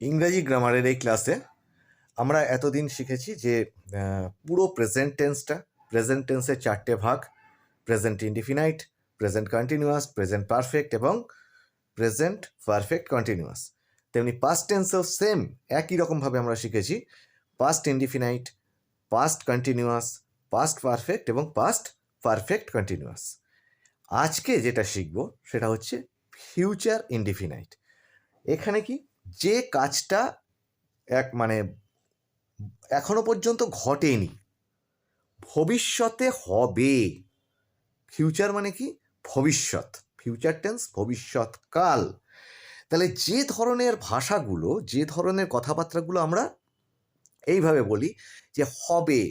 ইংরাজি গ্রামারের এই ক্লাসে আমরা এতদিন শিখেছি যে পুরো প্রেজেন্ট টেন্সের চারটে ভাগ: present indefinite, present continuous, present perfect এবং প্রেজেন্ট পারফেক্ট কন্টিনিউয়াস। তেমনি পাস্ট টেন্সেও সেম একই রকমভাবে আমরা শিখেছি past indefinite, past continuous, past perfect এবং পাস্ট পারফেক্ট কন্টিনিউয়াস। আজকে যেটা শিখব সেটা হচ্ছে ফিউচার ইনডিফিনাইট। এখানে কি, যে কাজটা এখনো পর্যন্ত ঘটেনি, ভবিষ্যতে হবে। ফিউচার মানে কি? ভবিষ্যৎ। ফিউচার টেন্স ভবিষ্যৎকাল। তাহলে যে ধরনের ভাষাগুলো, যে ধরনের কথাবার্তাগুলো আমরা এইভাবে বলি যে হবে,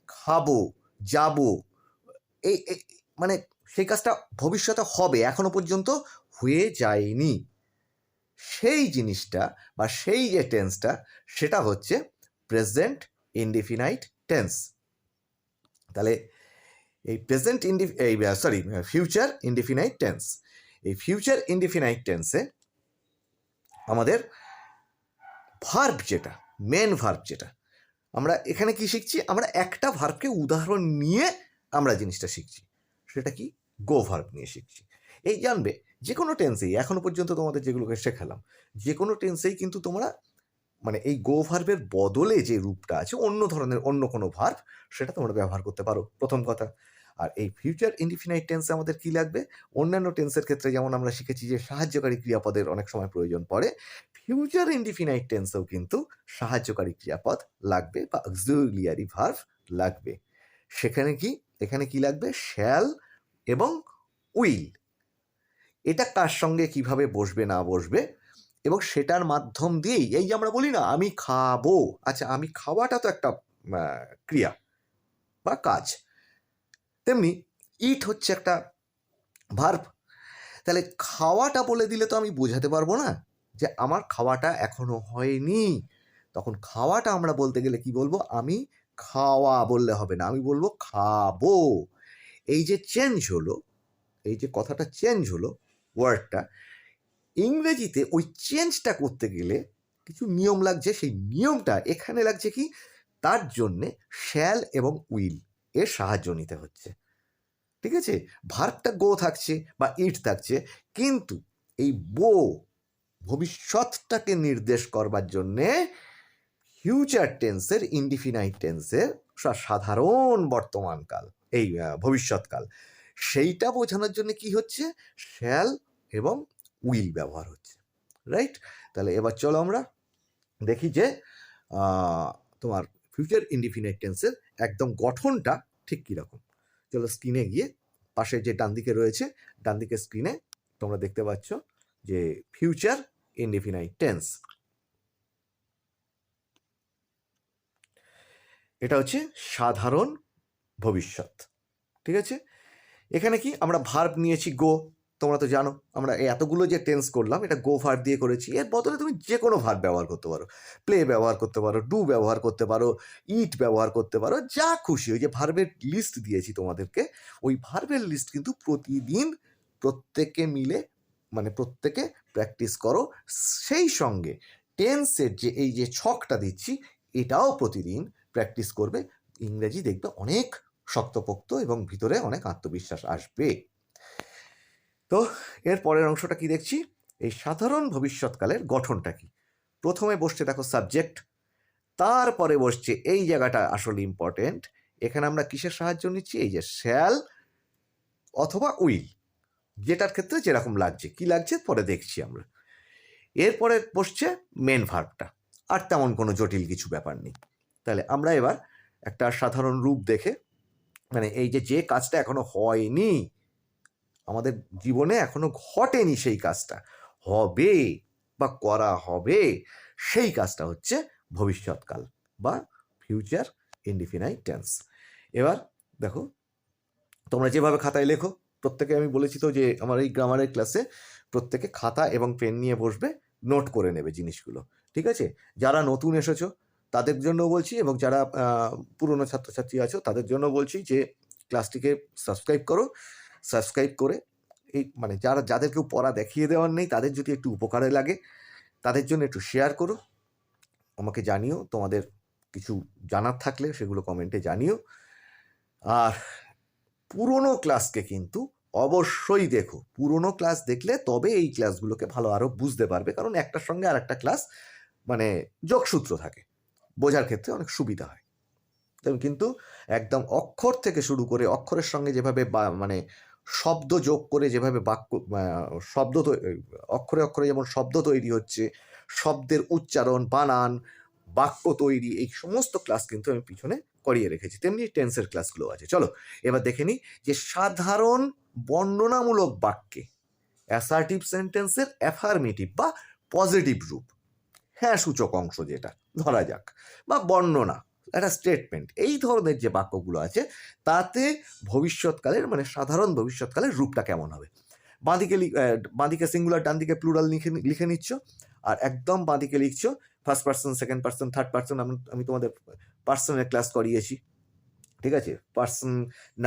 খাবো, যাব, এই মানে সেই কাজটা ভবিষ্যতে হবে, এখনো পর্যন্ত হয়ে যায়নি, সেই জিনিসটা বা সেই যে টেন্সটা সেটা হচ্ছে প্রেজেন্ট ইনডিফিনাইট টেন্স। তাহলে এই ফিউচার ইনডিফিনাইট টেন্স, এই ফিউচার ইনডিফিনাইট টেন্সে আমাদের ভার্ব যেটা, মেন ভার্ব যেটা, আমরা এখানে কি শিখছি? আমরা একটা ভার্বকে উদাহরণ নিয়ে আমরা জিনিসটা শিখছি। সেটা কি? গো ভার্ব নিয়ে শিখছি। এই জানবে যে কোনো টেন্সেই, এখনো পর্যন্ত তোমাদের যেগুলোকে শেখালাম, যে কোনো টেন্সেই কিন্তু তোমরা এই গো ভার্বের বদলে যে রূপটা আছে, অন্য ধরনের অন্য কোনো ভার্ব, সেটা তোমরা ব্যবহার করতে পারো, প্রথম কথা। আর এই ফিউচার ইনডিফিনাইট টেন্সে আমাদের কি লাগবে? অন্যান্য টেন্সের ক্ষেত্রে যেমন আমরা শিখেছি যে সাহায্যকারী ক্রিয়াপদের অনেক সময় প্রয়োজন পড়ে, ফিউচার ইনডিফিনাইট টেন্সেও কিন্তু সাহায্যকারী ক্রিয়াপদ লাগবে বা অক্সিলিয়ারি ভার্ব লাগবে। সেখানে কি, এখানে কি লাগবে? শ্যাল এবং উইল। এটা কার সঙ্গে কিভাবে বসবে না বসবে, এবং সেটার মাধ্যম দিয়েই, এই যে আমরা বলি না আমি খাবো, আচ্ছা আমি খাওয়াটা তো একটা ক্রিয়া বা কাজ, তেমনি ইট হচ্ছে একটা ভার্ব। তাহলে খাওয়াটা বলে দিলে তো আমি বোঝাতে পারবো না যে আমার খাওয়াটা এখনো হয়নি। তখন খাওয়াটা আমরা বলতে গেলে কি বলবো? আমি খাওয়া বললে হবে না, আমি বলবো খাবো। এই যে চেঞ্জ হলো, এই যে কথাটা চেঞ্জ হলো, ওয়ার্ডটা, ইংরেজিতে ওই চেঞ্জটা করতে গেলে কিছু নিয়ম লাগছে। সেই নিয়মটা এখানে লাগছে কি? তার জন্যে শ্যাল এবং উইল এর সাহায্য নিতে হচ্ছে। ঠিক আছে? ভার্বটা গো থাকছে বা ইট থাকছে, কিন্তু এই বো ভবিষ্যৎটাকে নির্দেশ করবার জন্যে ফিউচার টেন্সের, ইনডিফিনাইট টেন্সের সাধারণ বর্তমানকাল, এই ভবিষ্যৎকাল, সেইটা বোঝানোর জন্য কি হচ্ছে? শ্যাল এবং উইল ব্যবহার হচ্ছে। রাইট? তাহলে এবার চলো আমরা দেখি যে তোমার ফিউচার ইনডিফিনাইট টেন্সের একদম গঠনটা ঠিক কীরকম। চলো স্ক্রিনে গিয়ে, পাশে যে ডান দিকে রয়েছে, ডান দিকে স্ক্রিনে তোমরা দেখতে পাচ্ছ যে ফিউচার ইনডিফিনাইট টেন্স, এটা হচ্ছে সাধারণ ভবিষ্যৎ। ঠিক আছে? এখানে কি আমরা ভার্ব নিয়েছি গো, তোমরা তো জানো আমরা এতগুলো যে টেন্স করলাম এটা গো ভার্ব দিয়ে করেছি। এর বদলে তুমি যে কোনো ভার্ব ব্যবহার করতে পারো, প্লে ব্যবহার করতে পারো, ডু ব্যবহার করতে পারো, ইট ব্যবহার করতে পারো, যা খুশি। ওই যে ভার্বের লিস্ট দিয়েছি তোমাদেরকে, ওই ভার্বের লিস্ট কিন্তু প্রতিদিন প্রত্যেকে মিলে প্রত্যেকে প্র্যাকটিস করো। সেই সঙ্গে টেন্সের যে এই যে ছকটা দিচ্ছি, এটাও প্রতিদিন প্র্যাকটিস করবে। ইংরেজি দেখবে অনেক শক্তপোক্ত এবং ভিতরে অনেক আত্মবিশ্বাস আসবে। তো এর পরের অংশটা কি দেখছি? এই সাধারণ ভবিষ্যৎকালের গঠনটা কি? প্রথমে বসছে দেখো সাবজেক্ট, তারপরে বসছে এই জায়গাটা আসলে ইম্পর্টেন্ট, এখানে আমরা কিসের সাহায্য নিচ্ছি? এই যে শ্যাল অথবা উইল, যেটার ক্ষেত্রে যেরকম লাগছে, কি লাগছে পরে দেখছি আমরা। এরপরে বসছে মেন ভার্বটা, আর তেমন কোনো জটিল কিছু ব্যাপার নেই। তাহলে আমরা এবার একটা সাধারণ রূপ দেখে, এই যে কাজটা এখনো হয়নি, আমাদের জীবনে এখনো ঘটেনি, সেই কাজটা হবে বা করা হবে, সেই কাজটা হচ্ছে ভবিষ্যৎকাল বা ফিউচার ইনডিফিনাইট টেন্স। এবার দেখো, তোমরা যেভাবে খাতায় লেখো, প্রত্যেকে আমি বলেছি তো যে আমার এই গ্রামারের ক্লাসে প্রত্যেকে খাতা এবং পেন নিয়ে বসবে, নোট করে নেবে জিনিসগুলো। ঠিক আছে? যারা নতুন এসেছো তাদের জন্য বলছি, এবং যারা পুরনো ছাত্রছাত্রী আছো তাদের জন্য বলছি যে ক্লাসটিকে সাবস্ক্রাইব করো। সাবস্ক্রাইব করে এই যারা, যাদের কেউ পড়া দেখিয়ে দেওয়ার নেই, তাদের যদি একটু উপকারে লাগে তাদের জন্য একটু শেয়ার করো। আমাকে জানিও, তোমাদের কিছু জানার থাকলে সেগুলো কমেন্টে জানিও। আর পুরনো ক্লাসকে কিন্তু অবশ্যই দেখো, পুরনো ক্লাস দেখলে তবে এই ক্লাসগুলোকে ভালো আরও বুঝতে পারবে, কারণ একটার সঙ্গে আর একটা ক্লাস মানে যোগসূত্র থাকে, বোঝার ক্ষেত্রে অনেক সুবিধা হয়। কিন্তু একদম অক্ষর থেকে শুরু করে অক্ষরের সঙ্গে যেভাবে মানে শব্দ যোগ করে যেভাবে বাক্য শব্দ অক্ষরে অক্ষরে যেমন শব্দ তৈরি হচ্ছে, শব্দের উচ্চারণ, বানান, বাক্য তৈরি, এই সমস্ত ক্লাস কিন্তু আমি পিছনে করিয়ে রেখেছি। তেমনি টেন্সের ক্লাসগুলো আছে। চলো এবার দেখে নিই যে সাধারণ বর্ণনামূলক বাক্যে অ্যাসার্টিভ সেন্টেন্সের অ্যাফার্মেটিভ বা পজিটিভ রূপ, হ্যাঁ সূচক অংশ যেটা ধরা যাক, বা বর্ণনা, একটা স্টেটমেন্ট, এই ধরনের যে বাক্যগুলো আছে তাতে ভবিষ্যৎকালের মানে সাধারণ ভবিষ্যৎকালের রূপটা কেমন হবে। বাঁদিকে সিঙ্গুলার, ডান দিকে প্লুরাল লিখে নিচ্ছ, আর একদম বাঁদিকে লিখছো first person, second person, third person. আমি তোমাদের পার্সনের ক্লাস করিয়েছি, ঠিক আছে, পার্সন,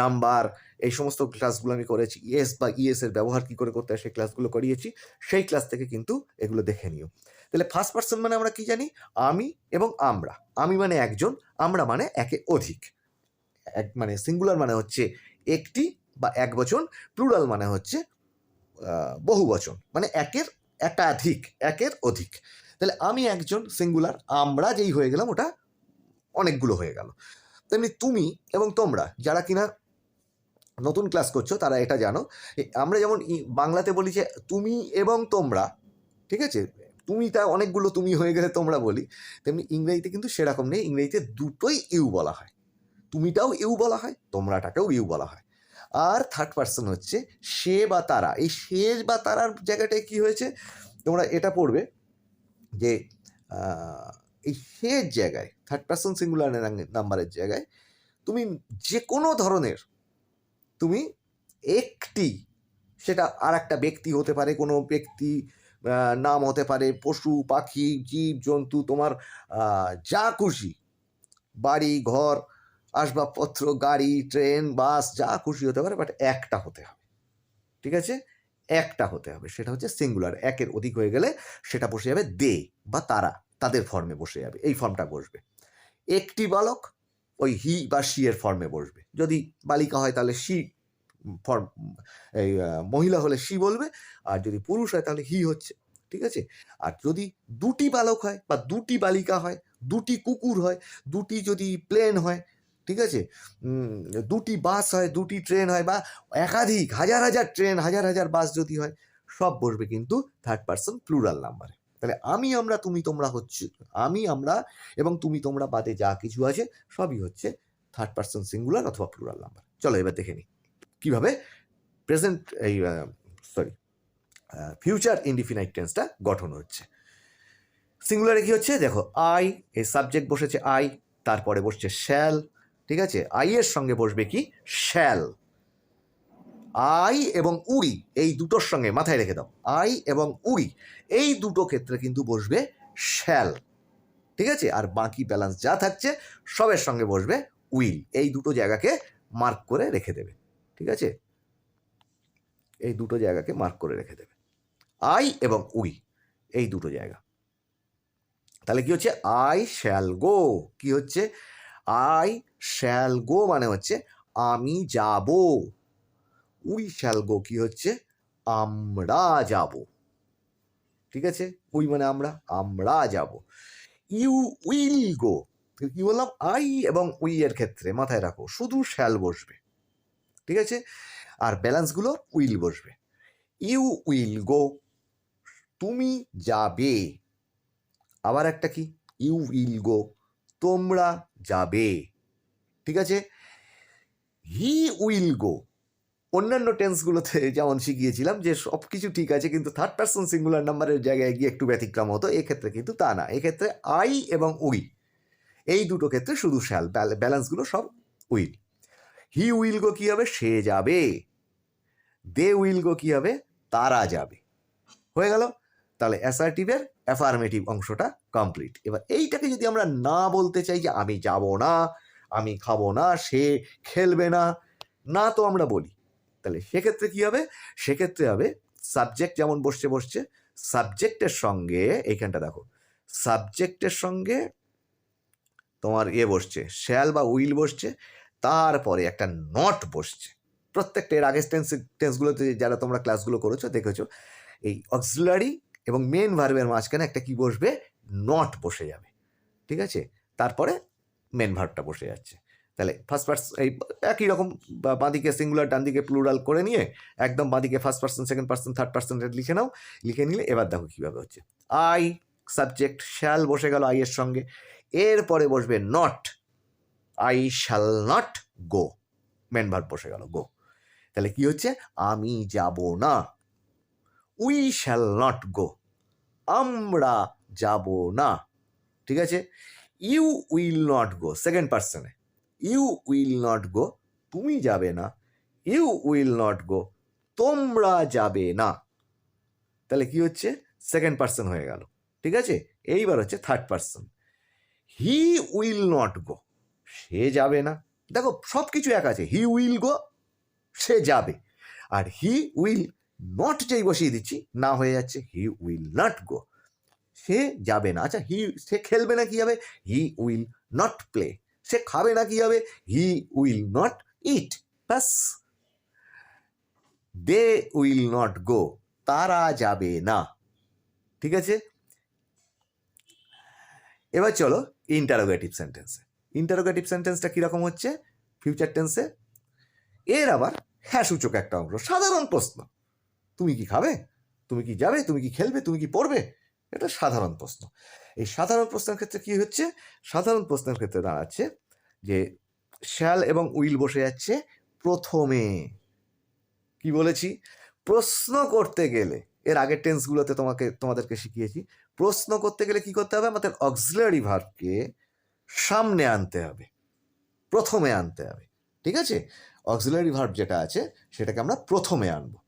নাম্বার, এই সমস্ত ক্লাসগুলো আমি করেছি। ইয়েস বা ইএস এর ব্যবহার কী করে করতে হয় সেই ক্লাসগুলো করিয়েছি, সেই ক্লাস থেকে কিন্তু এগুলো দেখে নিও। তাহলে ফার্স্ট পার্সন মানে আমরা কি জানি, আমি এবং আমরা। আমি মানে একজন, আমরা মানে একে অধিক। মানে সিঙ্গুলার মানে হচ্ছে একটি বা এক বচন, প্লুরাল মানে হচ্ছে বহু বচন, মানে একের একাধিক, একের অধিক। তাহলে আমি একজন সিঙ্গুলার, আমরা যেই হয়ে গেলাম ওটা অনেকগুলো হয়ে গেল। তেমনি তুমি এবং তোমরা, যারা কিনা নতুন ক্লাস করছো তারা এটা জানো, আমরা যেমন বাংলাতে বলি যে তুমি এবং তোমরা, ঠিক আছে, তুমিটা অনেকগুলো তুমি হয়ে গেলে তোমরা বলি, তেমনি ইংরেজিতে কিন্তু সেরকম নেই। ইংরেজিতে দুটোই ইউ বলা হয়, তুমিটাও ইউ বলা হয়, তোমরাটাকেও ইউ বলা হয়। আর থার্ড পার্সন হচ্ছে সে বা তারা। এই সে বা তারার জায়গাটায় কি হয়েছে, তোমরা এটা পড়বে যে এই সের জায়গায়, থার্ড পার্সন সিঙ্গুলার নাম্বারের জায়গায় তুমি যে কোনো ধরনের, তুমি একটি, সেটা আর একটা ব্যক্তি হতে পারে, কোনো ব্যক্তি নাম হতে পারে, পশু পাখি জীব জন্তু, তোমার যা খুশি, বাড়ি ঘর আসবাবপত্র, গাড়ি ট্রেন বাস, যা খুশি হতে পারে, বাট একটা হতে হবে, ঠিক আছে, একটা হতে হবে। সেটা হচ্ছে সিঙ্গুলার। একের অধিক হয়ে গেলে সেটা বসে যাবে দে বা তারা, তাদের ফর্মে বসে যাবে, এই ফর্মটা বসবে। একটি বালক ওই হি বা শি এর ফর্মে বসবে। যদি বালিকা হয় তাহলে শি ফর্ম, এই মহিলা হলে শি বলবে, আর যদি পুরুষ হয় তাহলে হি হচ্ছে, ঠিক আছে। আর যদি দুটি বালক হয় বা দুটি বালিকা হয়, দুটি কুকুর হয়, দুটি যদি প্লেন হয়, ঠিক আছে, দুটি বাস হয়, দুটি ট্রেন হয়, বা একাধিক হাজার হাজার ট্রেন, হাজার হাজার বাস যদি হয়, সব বসবে কিন্তু থার্ড পার্সন প্লুরাল নাম্বারে। তাহলে আমি আমরা তুমি তোমরা হচ্ছে, আমি আমরা এবং তুমি তোমরা বাদে যা কিছু আছে সবই হচ্ছে থার্ড পার্সন সিঙ্গুলার অথবা প্লুরাল নাম্বার। চলো এবার দেখে নিই কীভাবে প্রেজেন্ট এই ফিউচার ইনডিফিনাইট টেন্সটা গঠন হচ্ছে। সিঙ্গুলারে কি হচ্ছে দেখো, আই, এই সাবজেক্ট বসেছে আই, তারপরে বসছে শ্যাল, ঠিক আছে, আই এর সঙ্গে বসবে কি শ্যাল। আই এবং উড়ি এই দুটোর সঙ্গে, মাথায় রেখে দাও, আই এবং উড়ি এই দুটো ক্ষেত্রে কিন্তু বসবে শ্যাল, ঠিক আছে। আর বাকি ব্যালেন্স যা থাকছে সবের সঙ্গে বসবে উইল। এই দুটো জায়গাকে মার্ক করে রেখে দেবে, ঠিক আছে, এই দুটো জায়গাকে মার্ক করে রেখে দেবে, আই এবং উই, এই দুটো জায়গা। তাহলে কি হচ্ছে, আই শ্যাল গো, কি হচ্ছে, আই শ্যাল গো মানে হচ্ছে আমি যাব। উই শ্যাল গো কি হচ্ছে, আমরা যাব, ঠিক আছে, উই মানে আমরা, আমরা যাব। ইউ উইল গো, কি বললাম, আই এবং উই এর ক্ষেত্রে মাথায় রাখো শুধু শ্যাল বসবে, ঠিক আছে, আর ব্যালেন্সগুলো উইল বসবে। ইউ উইল গো, তুমি যাবে। আবার একটা কি, ইউ উইল গো, তোমরা যাবে, ঠিক আছে। হি উইল গো, অন্যান্য টেন্সগুলোতে যেমন শিখিয়েছিলাম যে সব কিছু ঠিক আছে, কিন্তু থার্ড পার্সন সিঙ্গুলার নাম্বারের জায়গায় গিয়ে একটু ব্যতিক্রম হতো, এক্ষেত্রে কিন্তু তা না। এক্ষেত্রে আই এবং উই এই দুটো ক্ষেত্রে শুধু শ্যাল, ব্যালেন্সগুলো সব উইল। হি উইল গো কি হবে, সে যাবে। দে উইল গো কি হবে, তারা যাবে। হয়ে গেল। তাহলে অ্যাসার্টিভের অ্যাফার্মেটিভ অংশটা কমপ্লিট। এবার এইটাকে যদি আমরা না বলতে চাই যে আমি যাব না, আমি খাবো না, সে খেলবে না, না তো আমরা বলি, তাহলে সেক্ষেত্রে কি হবে, সেক্ষেত্রে হবে সাবজেক্ট যেমন বসছে, সাবজেক্টের সঙ্গে এইখানটা দেখো, সাবজেক্টের সঙ্গে তোমার বসছে, শ্যাল বা উইল বসছে, তারপরে একটা নট বসছে। প্রত্যেকটা এর আগের টেন্সগুলোতে যারা তোমরা ক্লাসগুলো করেছো দেখেছো, এই অক্সিলারি এবং মেন ভার্বের মাঝখানে একটা কি বসবে, নট বসে যাবে, ঠিক আছে? তারপরে মেন ভার্বটা বসে যাচ্ছে। তাহলে ফার্স্ট পার্সন এই একই রকম বাঁদিকে সিঙ্গুলার ডান দিকে প্লুরাল করে নিয়ে একদম বাঁদিকে first person, second person, third person লিখে নাও। লিখে নিলে এবার দেখো কীভাবে হচ্ছে। আই সাবজেক্ট, শ্যাল বসে গেল আই এর সঙ্গে, এরপরে বসবে not, I shall not go, main verb বসে গেল গো। তাহলে কি হচ্ছে, আমি যাব না, উই শ্যাল নট গো, আমরা যাব না, ঠিক আছে? You will not go, second পার্সনে, ইউ উইল নট গো, তুমি যাবে না, ইউ উইল নট গো, তোমরা যাবে না। তাহলে কি হচ্ছে, সেকেন্ড পার্সন হয়ে গেল, ঠিক আছে? এইবার হচ্ছে third person, he will not go, সে যাবে না। দেখো সব কিছু এক আছে, হি উইল গো, সে যাবে, আর হি উইল নট যেই বসিয়ে দিচ্ছি না হয়ে যাচ্ছে হি উইল নট গো, সে যাবে না। আচ্ছা সে খেলবে না কি হবে, হি উইল নট প্লে, সে খাবে না কি হবে, হি উইল নট ইট, ব্যাস। দে উইল নট গো, তারা যাবে না, ঠিক আছে? এবার চলো ইন্টারোগেটিভ সেন্টেন্সে। ইন্টারোগেটিভ সেন্টেন্সটা কীরকম হচ্ছে, ফিউচার টেন্সে এর আবার হ্যাঁ সূচক একটা অংশ, সাধারণ প্রশ্ন, তুমি কি খাবে, তুমি কি যাবে, তুমি কি খেলবে, তুমি কি পড়বে, এটা সাধারণ প্রশ্ন। এই সাধারণ প্রশ্নের ক্ষেত্রে কি হচ্ছে, সাধারণ প্রশ্নের ক্ষেত্রে দাঁড়াচ্ছে যে শ্যাল এবং উইল বসে যাচ্ছে প্রথমে। কি বলেছি, প্রশ্ন করতে গেলে এর আগের টেন্সগুলোতে তোমাদেরকে শিখিয়েছি, প্রশ্ন করতে গেলে কি করতে হবে, আমাদের অক্সিলারি ভার্বকে সামনে আনতে হবে, প্রথমে আনতে হবে, ঠিক আছে? অক্সিলারি ভার্ব যেটা আছে সেটাকে আমরা প্রথমে আনবো,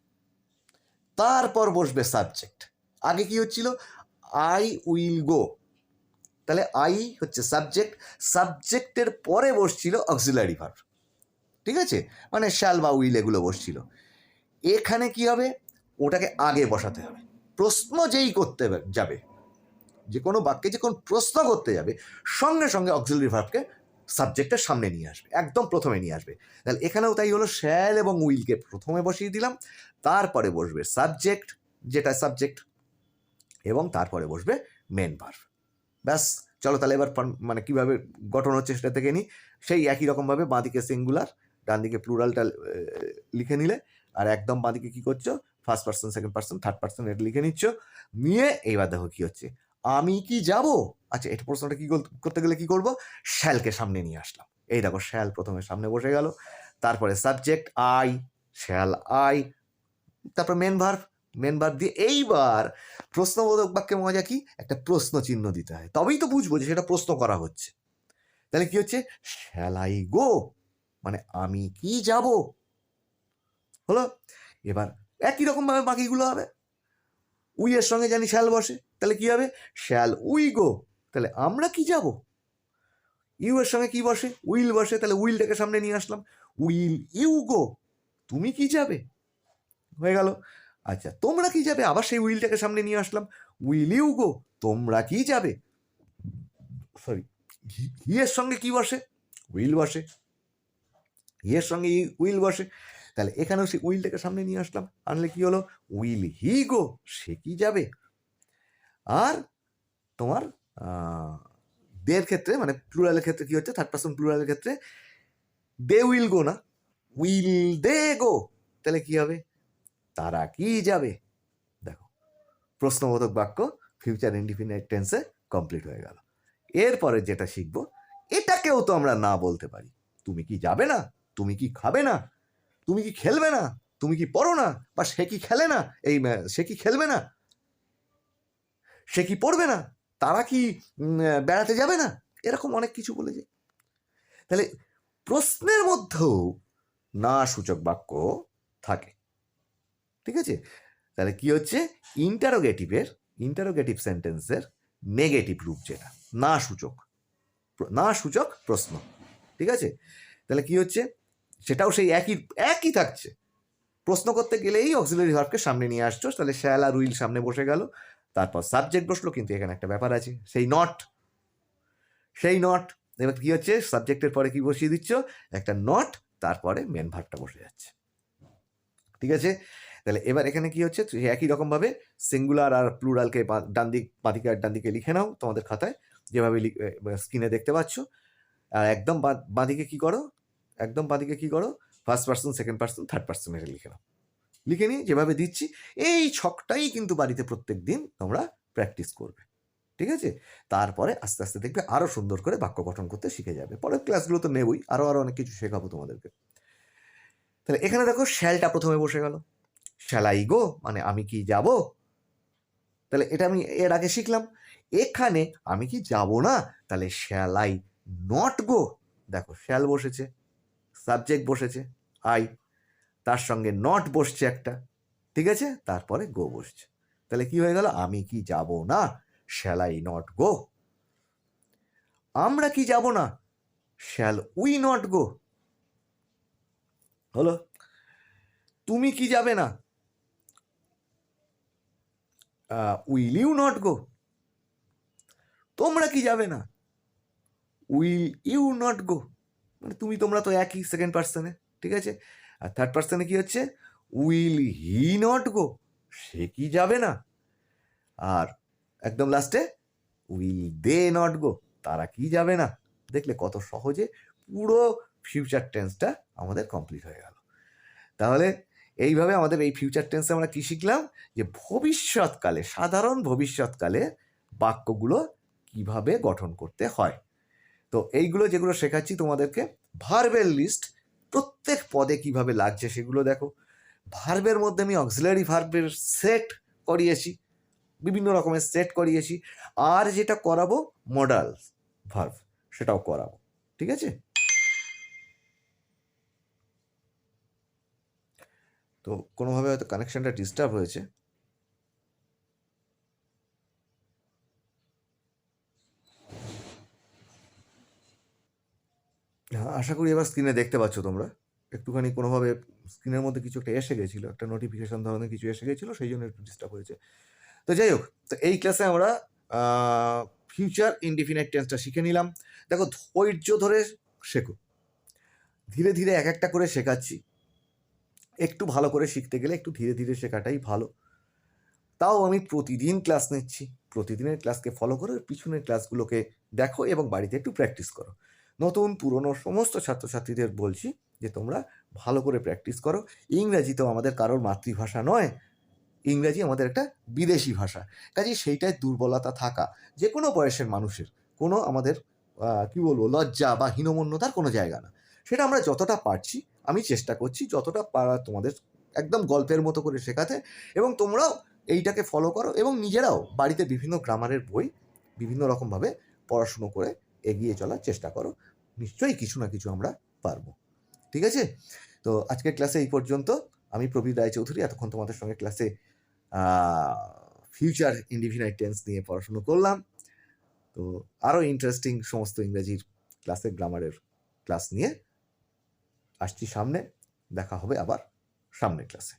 তারপর বসবে সাবজেক্ট। আগে কি হচ্ছিল, আই উইল গো, তাহলে আই হচ্ছে সাবজেক্ট, সাবজেক্টের পরে বসছিল অক্সিলারি ভার্ব, ঠিক আছে? মানে শ্যাল বা উইল এগুলো বসছিল। এখানে কি হবে, ওটাকে আগে বসাতে হবে। প্রশ্ন যেই করতে যাবে, যে কোনো বাক্যে যে কোনো প্রশ্ন করতে যাবে, সঙ্গে সঙ্গে অক্সিলারি ভার্বকে সাবজেক্টের সামনে নিয়ে আসবে, একদম প্রথমে নিয়ে আসবে। তাহলে এখানেও তাই হলো, শ্যাল এবং উইলকে প্রথমে বসিয়ে দিলাম, তারপরে বসবে সাবজেক্ট যেটা সাবজেক্ট, এবং তারপরে বসবে মেন ভার্ব, ব্যাস। চলো তাহলে এবার মানে কীভাবে গঠন হচ্ছে সেটা থেকে নিই। সেই একই রকমভাবে বাঁদিকে সিঙ্গুলার, ডান দিকে প্লুরালটা লিখে নিলে, আর একদম বাঁদিকে কী করছো, first person, second person, third person এটা লিখে নিচ্ছ, নিয়ে এইবার দেখো কী হচ্ছে, আমি কি যাব। আচ্ছা এটা প্রশ্নটা কী করতে গেলে কী করবো, শ্যালকে সামনে নিয়ে আসলাম, এই দেখো শ্যাল প্রথমে সামনে বসে গেল, তারপরে সাবজেক্ট আই, শ্যাল আই, তারপর মেন ভার্ব, মেন ভার্ব দিয়ে এইবার প্রশ্নবোধক বাক্যে মজা কি, একটা প্রশ্ন চিহ্ন দিতে হয়, তবেই তো বুঝবো যে সেটা প্রশ্ন করা হচ্ছে। তাহলে কি হচ্ছে, শ্যাল আই গো, মানে আমি কি যাব, হলো। এবার একই রকম ভাবে বাকিগুলো হবে, উই এর সঙ্গে জানি শ্যাল বসে, তাহলে কি হবে, শ্যাল উই গো, তাহলে আমরা কি যাব। ইউ এর সঙ্গে কি বসে, উইল বসে, তাহলে উইলটাকে সামনে নিয়ে আসলাম, উইল ইউ গো, তুমি কি যাবে, হয়ে গেল। আচ্ছা তোমরা কি যাবে, আবার সেই উইলটাকে সামনে নিয়ে আসলাম, উইল ইউ গো, তোমরা কি যাবে। সরি, হি এর সঙ্গে কি বসে, উইল বসে, হি এর সঙ্গে উইল বসে, তাহলে এখানেও সেই উইলটাকে সামনে নিয়ে আসলাম, আনলে কি হলো, উইল হি গো, সে কি যাবে। আর তোমার দের ক্ষেত্রে মানে প্লুরালের ক্ষেত্রে কি হচ্ছে, থার্ড পার্সন প্লুরালের ক্ষেত্রে দে উইল গো না, উইল দে গো, তাহলে কি হবে, তারা কি যাবে। দেখো প্রশ্নবোধক বাক্য ফিউচার ইনডিফিনিট টেন্সে কমপ্লিট হয়ে গেল। এরপরে যেটা শিখবো, এটাকেও তো আমরা না বলতে পারি, তুমি কি যাবে না, তুমি কি খাবে না, তুমি কি খেলবে না, তুমি কি পড়ো না, বা সে কি খেলে না, এই সে কি খেলবে না, সে কি পড়বে না, তারা কি বেড়াতে যাবে না, এরকম অনেক কিছু বলে যায়। তাহলে প্রশ্নের মধ্যেও না সূচক বাক্য থাকে, ঠিক আছে? তাহলে কি হচ্ছে, ইন্টারোগেটিভ সেন্টেন্সের নেগেটিভ রূপ যেটা না সূচক প্রশ্ন, ঠিক আছে? তাহলে কি হচ্ছে, সেটাও সেই একই থাকছে, প্রশ্ন করতে গেলেই অক্সিলারি ভার্বকে সামনে নিয়ে আসছো, তাহলে শ্যাল আর উইল সামনে বসে গেল, তারপর সাবজেক্ট বসলো, কিন্তু এখানে একটা ব্যাপার আছে, সেই নট। এবার কি হচ্ছে, সাবজেক্টের পরে কি বসিয়ে দিচ্ছ, একটা নট, তারপরে মেন ভার্বটা বসে যাচ্ছে। ঠিক আছে, তাহলে এবার এখানে কি হচ্ছে, একই রকমভাবে সিঙ্গুলার আর প্লুরালকে বাঁদিকে আর ডান দিকে লিখে নাও তোমাদের খাতায়, যেভাবে স্ক্রিনে দেখতে পাচ্ছ। আর একদম বাঁদিকে কি করো, first person, second person, third person এটা লিখে নাও। লিখে নিয়ে যেভাবে দিচ্ছি, এই ছকটাই কিন্তু বাড়িতে প্রত্যেক দিন তোমরা প্র্যাকটিস করবে। ঠিক আছে, তারপরে আস্তে আস্তে দেখবে আরো সুন্দর করে বাক্য গঠন করতে শিখে যাবে। পরের ক্লাসগুলো তো নেবই, আরো অনেক কিছু শেখাবো তোমাদেরকে। তাহলে এখানে দেখো শ্যালটা প্রথমে বসে গেল, শ্যালাই গো মানে আমি কি যাব। তাহলে এটা আমি এর আগে শিখলাম। এখানে আমি কি যাব না, তাহলে শ্যালাই নট গো। দেখো শ্যাল বসেছে, সাবজেক্ট বসেছে আই, তার সঙ্গে নট বসছে একটা, ঠিক আছে, তারপরে গো বসছে। তাহলে কি হয়ে গেল, আমি কি যাব না, শ্যাল আই নট গো। আমরা কি যাব না, শ্যাল উই নট গো। হলো। তুমি কি যাবে না, উইল ইউ নট গো। তোমরা কি যাবে না, উইল ইউ নট গো। মানে তুমি তোমরা তো একই সেকেন্ড পার্সনে, ঠিক আছে। আর থার্ড পার্সনে কি হচ্ছে, উইল হি নট গো, সে কি যাবে না। আর একদম লাস্টে উইল দে নট গো, তারা কি যাবে না। দেখলে কত সহজে পুরো ফিউচার টেন্সটা আমাদের কমপ্লিট হয়ে গেল। তাহলে এইভাবে আমাদের এই ফিউচার টেন্সে আমরা কি শিখলাম, যে ভবিষ্যৎকালে, সাধারণ ভবিষ্যৎকালে বাক্যগুলো কিভাবে গঠন করতে হয়। তো এইগুলো যেগুলো শেখাচ্ছি তোমাদেরকে, ভার্বের লিস্ট প্রত্যেক পদে কিভাবে লাগছে সেগুলো দেখো। ভার্বের মধ্যে আমি অক্সিলারি ভার্বের সেট করিয়েছি, বিভিন্ন রকমের সেট করিয়েছি, আর যেটা করাবো মডাল ভার্ব, সেটাও করাবো। ঠিক আছে, তো কোনোভাবে হয়তো কানেকশনটা ডিস্টার্ব হয়েছে। হ্যাঁ, আশা করি এবার স্ক্রিনে দেখতে পাচ্ছ তোমরা। একটুখানি কোনোভাবে স্ক্রিনের মধ্যে কিছু একটা এসে গেছিলো, একটা নোটিফিকেশন ধরনের কিছু এসে গেছিলো, সেই জন্য একটু ডিস্টার্ব হয়েছে। তো যাই হোক, তো এই ক্লাসে আমরা ফিউচার ইনডিফিনাইট টেন্সটা শিখে নিলাম। দেখো ধৈর্য ধরে শেখো, ধীরে ধীরে এক একটা করে শেখাচ্ছি। একটু ভালো করে শিখতে গেলে একটু ধীরে ধীরে শেখাটাই ভালো। তাও আমি প্রতিদিন ক্লাস নিচ্ছি, প্রতিদিনের ক্লাসকে ফলো করো, পিছনের ক্লাসগুলোকে দেখো এবং বাড়িতে একটু প্র্যাকটিস করো। নতুন পুরনো সমস্ত ছাত্রছাত্রীদের বলছি যে তোমরা ভালো করে প্র্যাকটিস করো। ইংরাজি তো আমাদের কারোর মাতৃভাষা নয়, ইংরাজি আমাদের একটা বিদেশি ভাষা, কাজেই সেইটায় দুর্বলতা থাকা যে কোনো বয়সের মানুষের কোনো আমাদের কি বলবো লজ্জা বা হীনমন্যতার কোনো জায়গা না। সেটা আমরা যতটা পারছি, আমি চেষ্টা করছি যতটা পারা তোমাদের একদম গল্পের মতো করে শেখাতে, এবং তোমরাও এইটাকে ফলো করো এবং নিজেরাও বাড়িতে বিভিন্ন গ্রামারের বই বিভিন্ন রকমভাবে পড়াশুনো করে এগিয়ে চলার চেষ্টা করো। নিশ্চয়ই কিছু না কিছু আমরা পারবো। ঠিক আছে, তো আজকের ক্লাসে এই পর্যন্ত। আমি প্রবীর রায়চৌধুরী, এতক্ষণ তোমাদের সঙ্গে ক্লাসে ফিউচার ইনডিফিনাইট টেন্স নিয়ে পড়াশুনো করলাম। তো আরও ইন্টারেস্টিং সমস্ত ইংরেজির ক্লাসের গ্রামারের ক্লাস নিয়ে আসছি সামনে। দেখা হবে আবার সামনের ক্লাসে।